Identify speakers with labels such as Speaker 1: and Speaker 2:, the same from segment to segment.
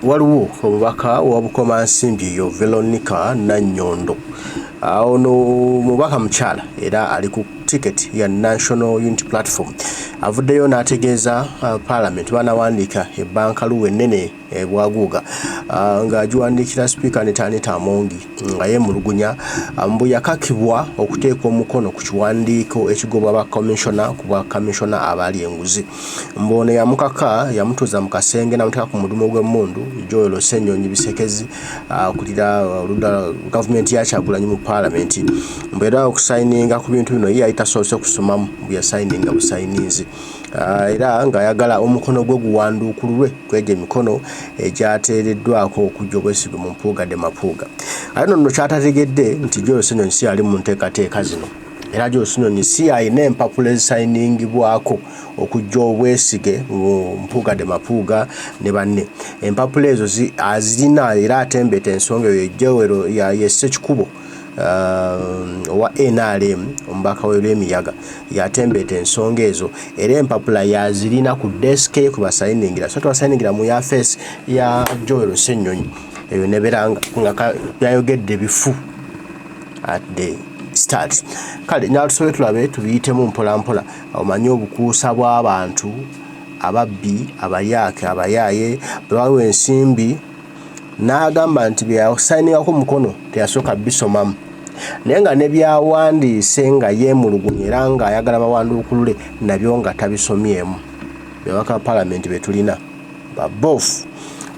Speaker 1: waliwo omubaka wa Bukomansimbi yo Veronica Nanyondo ono mubaka mukyala era ali ku ticket ya National Unity Platform avuddeyo n'ategeeza Parliament banawandika ebbanka luwennene bwaguuga nga giwandikira Speaker Anita Amongi nga yemulugunya mbu yakakibwa okuteeka omukono ku kiwandiiko ekigobwa ba commissioner ku bwa commissioner abali enguzi mbono yamukaka yamutuza mu kasenge n'amuteeka ku mudumo gw'emmundu Joel Senyonyi Bisekezi kulira government ya Kyagulanyi mu Parliament mbu era okusayininga ku bintu bino ye ayitasoose kusomamu mbu yasayininga busayinizi era nga ayagala omukono gwe guwanduukulwe kweje emikono egyateereddwako okujja Obwesigwa mu Mpuuga Mapuuga ate nno kyatategedde nti Joel Senyonyi si ali mu nteekateeka zino era Joel Senyonyi si ayina empapula ezisayiningibwako okujja Obwesige mu Mpuuga Mapuuga ne banne empapula ezo azirina era atembeeta ensonga eyo ejjewero yesse kikubo wa NRM ombaka w'emiyaga yatembeeta ensonga ezo era empapula yazirina ku desk ye ku basayiningira so twasayiningira mu yafeesi ya Joel Senyonyi eyo neberanga nga yayogedde bifu at the start kale nyatusobe tulabe tubiyitemu mpolampola omanyi obukuusa bw'abantu ababbi abayake abayaye bwawe ensimbi n'agamba nti byasayiningako mukono teyasooka bisomamu naye nga ne byawandiise nga yeemulugunya era nga ayagala bawanduukulule nabyo nga tabisomyemu byabaka Parliament betulina babofu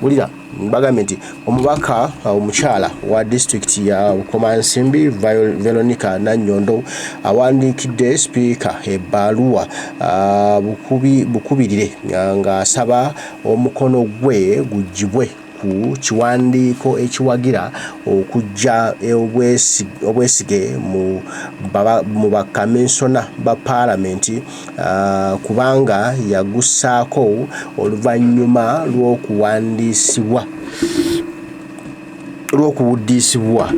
Speaker 1: wulira bagambye nti omubaka omukyala wa district ya Bukomansimbi Veronica Nanyondo awandikidde Speaker ebbaluwa bukubirire nga asaba omukono gwe gujjibwe ku kiwandiiko ekiwagira okujja Obwesige mu bakamisona ba Parliament kubanga yagussaako oluvannyuma lw'okuwuddisibwa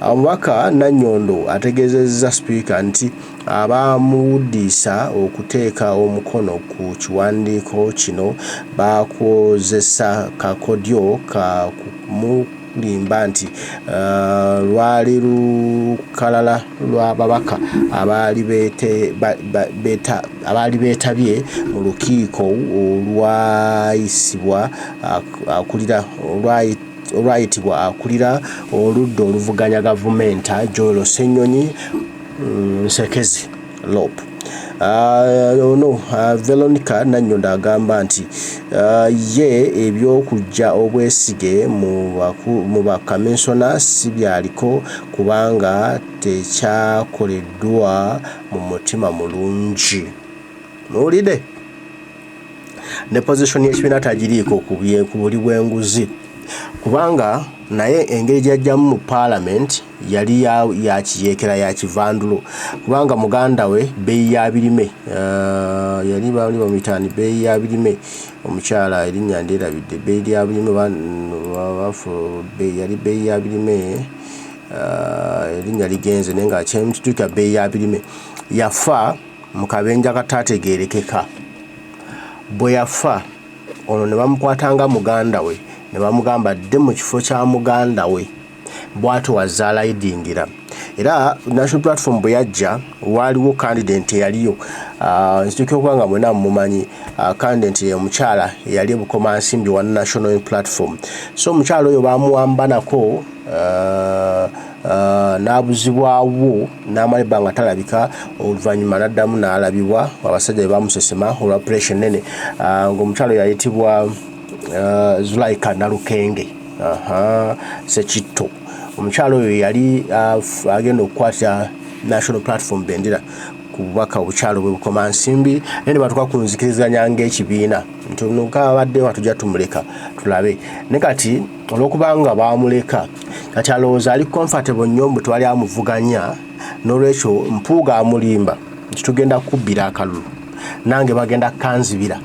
Speaker 1: omubaka Nanyondo ategeezezza Speaker nti abamuwuddisa okuteeka omukono ku kiwandiiko kino bakozesa kakodyo ka mulimba nti lwali lukalala lw'ababaka abaali beetabye mu lukiiko olwayitibwa akulira oludda oluvuganya gavumenta Joel Senyonyi Nsekezi Lop Veronica Nanyondo agamba nti ye ebyokujja Obwesige mu bakamisona si byaliko kubanga tekyakoleddwa mu mutima mulungi muwulidde ne position y'ekibiina tagiriiko ku buli bw'enguzi kubanga naye engeri gy'ajjamu mu Parliament yali yakiyeekera yakivandulo kubanga muganda we bbeeyi ya birime yali bali bamuyitaani bbeeyi ya birime omukyala erinnya nderabidde bbeeyi ya birime yali bbeeyi ya birime erinnya ligenze naye nga kyemitutuuka bbeeyi ya birime yafa mu kabenja kataategeerekeka bwe yafa ono ne bamukwatanga muganda we ne bamugamba adde mu kifo kya muganda we bw'atyo wazaala yidingira era National Platform bwe yajja waaliwo candidate eyaliyo nzituuka okuba nga mwena mumanyi candidate y'omukyala eyali Bukomansimbi wa National Platform so omukyala oyo bamuwamba nako n'abuzibwawo n'amala ebbanga talabika oluvannyuma n'addamu n'alabibwa abasajja be bamusesema olwa pressure nene ng'omukyala yayitibwa Zulaika Nalukenge Sekitto omukyalo oyo yali agenda okukwata National Platform bendera ku bubaka obukyalo bwe Bukomansimbi naye ne batuuka ku nzikiriziganya ng'ekibiina nti onuka abadde watujja tumuleka tulabe ne kati olw'okubanga baamuleka kati alowooza ali comfortable nnyo mbu twali amuvuganya n'olwekyo Mpuuga amulimba nti tugenda kubbira akalulu nange bagenda kanzibira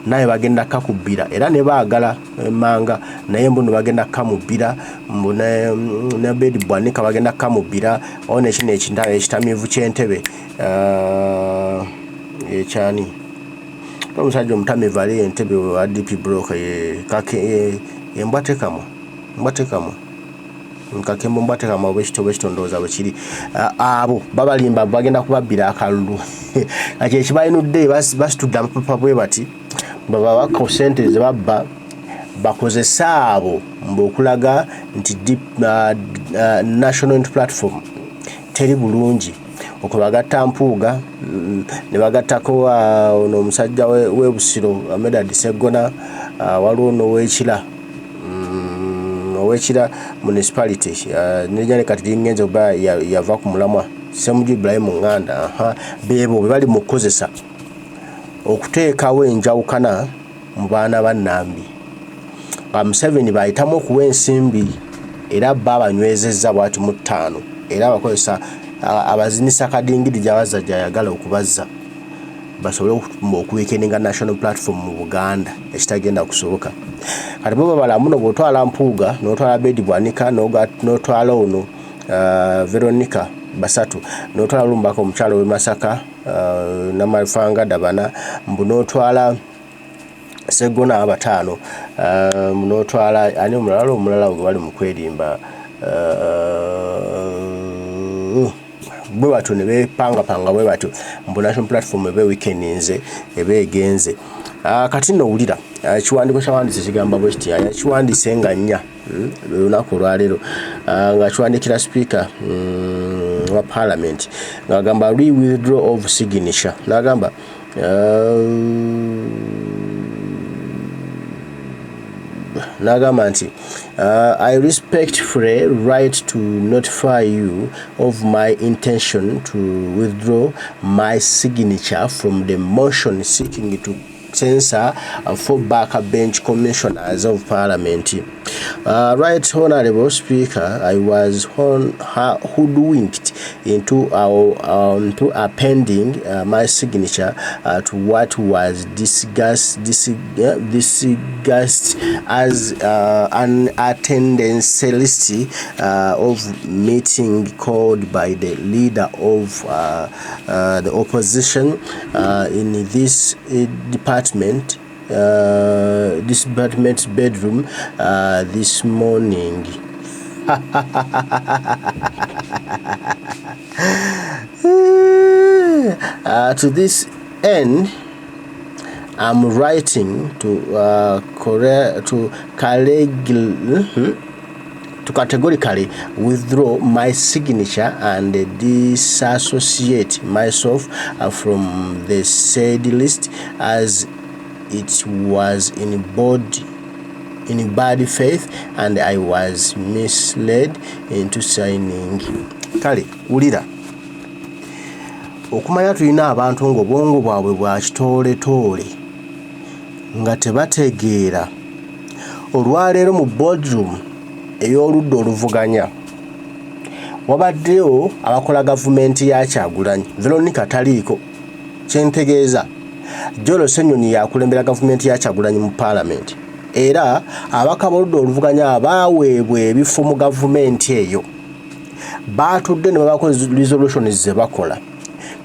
Speaker 1: naye bagenda kakubbira era ne baagala emmanga naye mbuno bagenda kamubbira mbu ne bedi bwanika bagenda kamubbira one kino ekitamiivu ky'entebe ekyani omusajja omutamivu ali Entebbe wa DP block embwatekamwa nkakembo mbwatekamwa bwekito ndowooza bwe kiri abo babalimba bagenda kubabbira akalulu kati ekibayinudde basitudde amapapa bwe bati baba bako sente ze babba bakozese abo mb'okulaga nti national unity platform teri bulungi okubagatta Mpuuga ne bagattako ono omusajja w'Ebusiro Medad Segona waliwo n'ow'Ekira municipality nejane kati lingenze oba yava ku mulamwa Ssemujju Ibrahim Nganda bebo bali mu kukozesa okuteekawo enjawukana mu baana ba Nambi Museveni bayitamu okuwa ensimbi era babanywezezza bwati mu 5 era bakozesa abazinisa kadingidi gyabaza gyayagala okubazza basobole okuwekeninga national platform mu Buganda ekitagenda kusoboka kati bo babalamu no bwotwala Mpuuga n'otwala Bedi Bwanika n'otwala ono Veronica basatu n'otwala Lumbako omukyalo w'e Masaka Namalfanga Dabana mbu n'otwala Segona abatano n'otwala ani omulala bali mu kwerimba bwe batyo ne bepangapanga bwe batyo mbu national platform ebe weekendinze ebe egenze kati nowulira ekiwandiiko kyawandise kigamba bwe kiti yakiwandise nga nnya lunaku olwaleero nga kiwandikira speaker wa parliament ng'agamba withdraw of signature n'agamba nti I respectfully write to notify you of my intention to withdraw my signature from the motion seeking to censor for backbench commissioners of parliament. Right Honorable Speaker, I was hoodwinked into appending my signature to what was discussed as an attendance list of meeting called by the leader of the opposition in this department's bedroom this morning. To this end, I'm writing to categorically withdraw my signature and disassociate myself from the said list as it was in bad faith and I was misled into signing. Kale ulira okumanya tulina abantu ng'obwongo bwabwe bwa kitooletoole nga tebategeera olwaleero mu boardroom ey'oludda oluvuganya wabaddeyo abakola gavumenti ya Kyagulanyi Veronica taliiko kyentegeeza Jolo Ssenyonyi yakulembera gavumenti ya Kyagulanyi mu parliament era abaka b'oludda oluvuganya abaweebwa ebifo mu gavumenti eyo baatudde ne babako resolutions ze bakola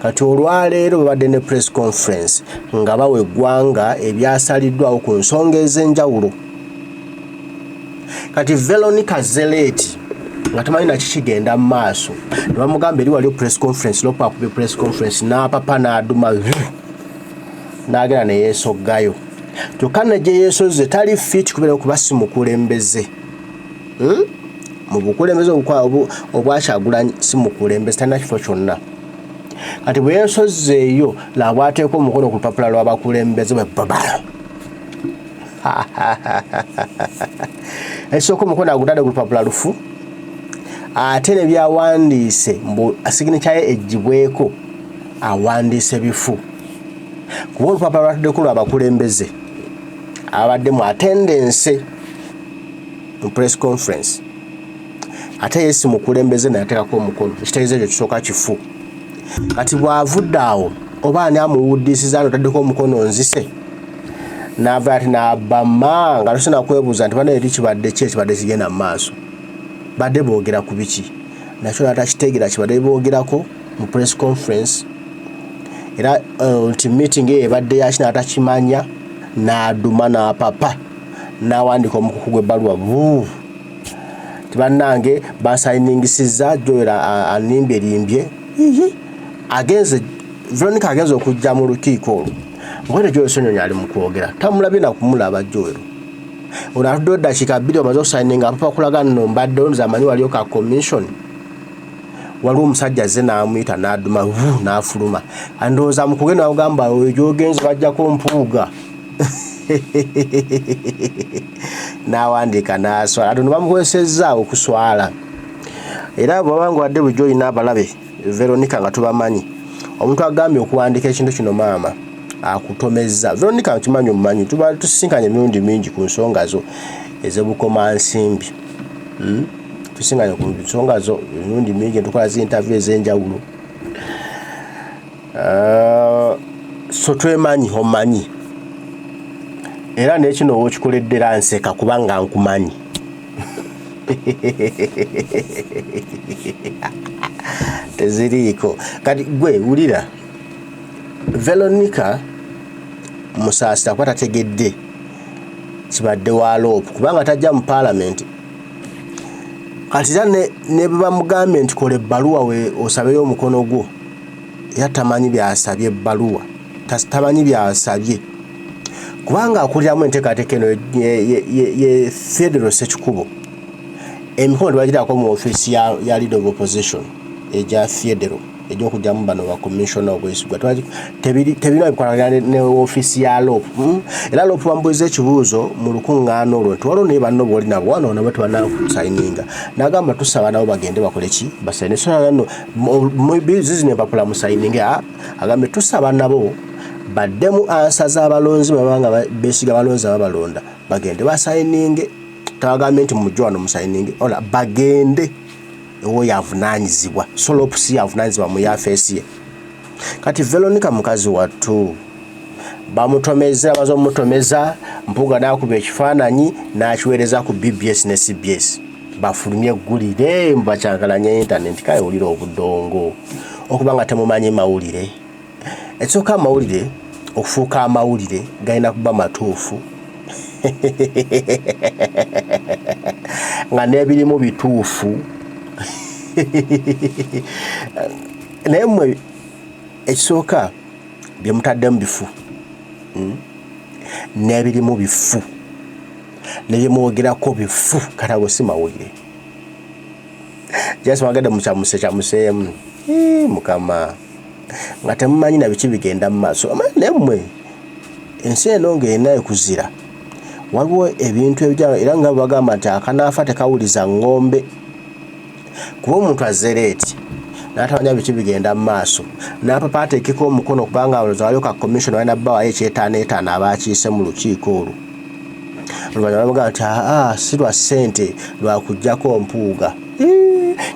Speaker 1: kati olwaleero babadde ne press conference nga bawa eggwanga ebyasaliddwawo ku nsonga ez'enjawulo. Kati Veronica Zeleti nga tamanyi na kikigenda mu maaso ne bamugamba eri waliyo press conference lopakube press conference n'apapa n'aduma n'agenda ne yeesoggayo kyokka ne gye yeesoze tali fit kubeera okuba si mukulembeze mu bukulembeze obwa Kyagulanyi si mukulembeze talina kifo kyonna. Kati bwe yeesozeeyo lwabwateeka omukono ku lupapula lw'abakulembeze bwe babala esooka omukono agutadde ku lupapula lufu ate ne byawandiise mbu signature ye ejjibweko awandiise bifu kuba olupapula lwatuddeko lw'abakulembeze abadde mu attendance mu press conference ate yesi mukulembeze nayateekako omukono ekitegeeza ekyo kisooka kifu. Kati bw'avudde awo oba ani amuwuddisiza anotaddeko omukono nzise n'ava ati n'abama nga tosina kwebuuza nti bana eri kibadde ki ekibadde kigenda mu maaso badde boogera ku biki nakyo natakitegeera kibadde boogerako mu press conference era nti meeting ebadde yakina atakimanya n'aduma n'apapa n'awandika omukuku gw'ebbaluwa tibannange basayiningisiza Joera animbyelimbye agenze Veronica agenze okujja mu lukiiko olwo ngwene Joera Ssenyonyi ali mu kwogera tamulabye nakumulaba Joera ono atuddewo eddakiika 2 omaze okusayininga apapa kulaga nno mbadde onza amanyi waliyo ka commission waliwo omusajja azze n'amuyita n'aduma n'afuluma andowooza mu kugenda agamba gyogenze bajjako Mpuuga n'awandiika n'aswala ate bamukozesezza okuswala era bw'abanga wadde bulijjo olina abalabe Veronica nga tubamanyi omuntu agambye okuwandika ekintu kino maama akutomezza Veronica nkimanyi omumanyi tuba tusisinkanye emirundi mingi ku nsonga zo ez'ebukoma nsimbi tusisinkanye ku nsonga zo emirundi mingi tukola zi-interview ez'enjawulo so twemanyi omanyi era n'ekino w'okikoleddera nseka kubanga nkumanyi teziriiko kati gwe wulira Veronica musaasira kuba tategedde kibadde wa loopu kubanga tajja mu parliament kati era ne bamugambye nti kola ebbaluwa we osabeyo omukono gwo era tamanyi byasabye ebbaluwa tamanyi byasabye kubanga akuliramu enteekateeka eno ye Federal Ssekikubo emikono bagirako mu office ya Leader of Opposition eja Federal egy'okujjamu bano ba Commissioner Obwesigwa tebirina bikwatagana ne office ya LOP era LOP bambuuza ekibuuzo mu lukuŋŋaana olwo nti waliwo naye banno booli nabo wano nabo tebanakusayininga n'agamba tusaba nabo bagende bakole ki basayine so nno zizi n'empapula musayininga agambe tusaba nabo baddemu ansa z'abalonzi babanga beesiga balonzi ababalonda bagende basayininge tabagambe nti mujjo wano musayininge ola bagende ewo yavunaanyizibwa solopusi yavunaanyizibwa mu yafeesi ye kati Veronica mukazi wattu bamutomeza bazo mutomeza Mpuuga n'akuba ekifaananyi n'akiweereza ku BBS ne CBS bafulumye eggulire mbakyankalanya internet kale wulira obudongo okubanga temumanyi mawulire ekisooka amawulire okufuuka amawulire galina kuba matuufu nga n'ebirimu bituufu naye mmwe ekisooka bye mutaddemu bifu n'ebirimu bifu ne bye mwogerako bifu kata bwe si mawulire jasi mwagenda mukyamuseemu mukama nga temumanyi na biki bigenda mu maaso naye mmwe ensi eno ng'erina ekuzira waliwo ebintu ebijja era nga bagamba nti akanaafa tekawuliza ng'ombe kuba omuntu azereeti n'atamanya biki bigenda mu maaso n'apapa ateekeko omukono kubanga waliwo ka commission balina bbawayo ekyetaano abakiise mu lukiiko olwo oluvannyuma bamugaa nti si lwa ssente lwakuggyako Mpuuga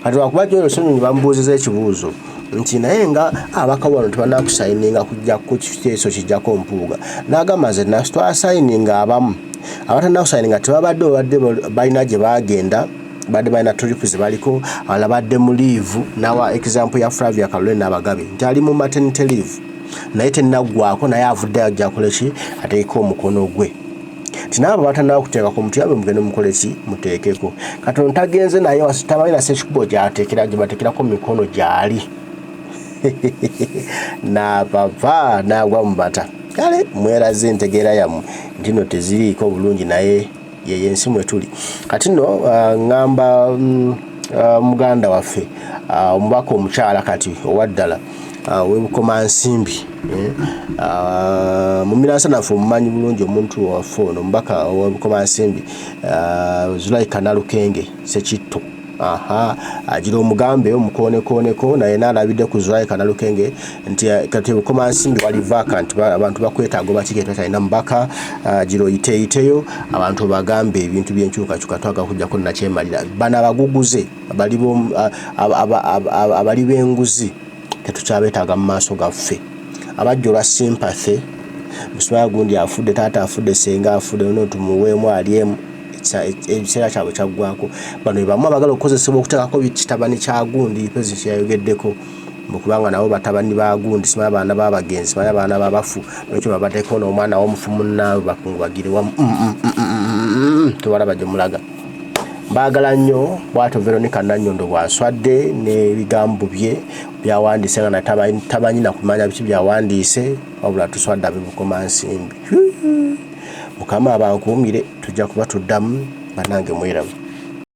Speaker 1: kati lwakuba Joera Ssenyonyi bamubuuziza ekibuuzo nti naye nga abaka wano tebanakusayininga kujja ku kiteeso kijjako Mpuuga n'agamba nze twasaayininga abamu abatanakusayininga tebabadde balina gye bagenda badde balina trip ze baliko abalala badde mu leave nawa example ya Flavia Kalole n'Abagabe nti ali mu maternity leave naye tennaggwako naye avudde ajja koleki ateekeko omukono gwe nti naabo batanakuteekako mutuyambe mugende mukole ki muteekeko katono tagenze naye tamanyi na Ssekikubo gy'ateekera gye bateekerako mikono gy'ali n'apapa n'agwa mu bata kale mweraze entegeera yammwe nti no teziriiko bulungi naye yensi mwe tuli kati nno ngamba muganda waffe omubaka omukyala kati owaddala webukoma nsimbi mu minansanafu omumanyi bulungi omuntu waffe ono omubaka webukoma nsimbi Zulaika Nalukenge Sekitto agira omugambe omukonekoneko naye n'alabidde ku Zulaika Nalukenge nti kati bukoma nsimbi wali vacant abantu bakwetaaga bakigenda talina mubaka gira oyiteeyiteyo abantu bagambe ebintu by'enkyukakyuka twaga kujjako nakyemalira bano abaguguze abali b'enguzi tetukyabeetaaga mu maaso gaffe abajja olwa sympathy musumaya gundi afudde taata afudde senga afudde no tumuweemu alyemu ekiseera kyabwe kyaggwako bano bamu abagala okukozesebwa okuteekako kitabani kya gundi pezi kyayogeddeko mukubanga nabo batabani bagundi sima abaana babagenzi sima abaana babafu n'ekyo babateeko n'omwana w'omufumu naawe bakungubagire wamu tubalaba gye mulaga. Mbaagala nnyo bw'atyo Veronica Nanyondo bw'aswadde n'ebigambo bye byawandiise nga tabanyi na kumanya biki byawandiise wabula tuswadde ab'ebukoma nsimbi. Mukama abankuumire tujja kuba tuddamu bannange mwerabe.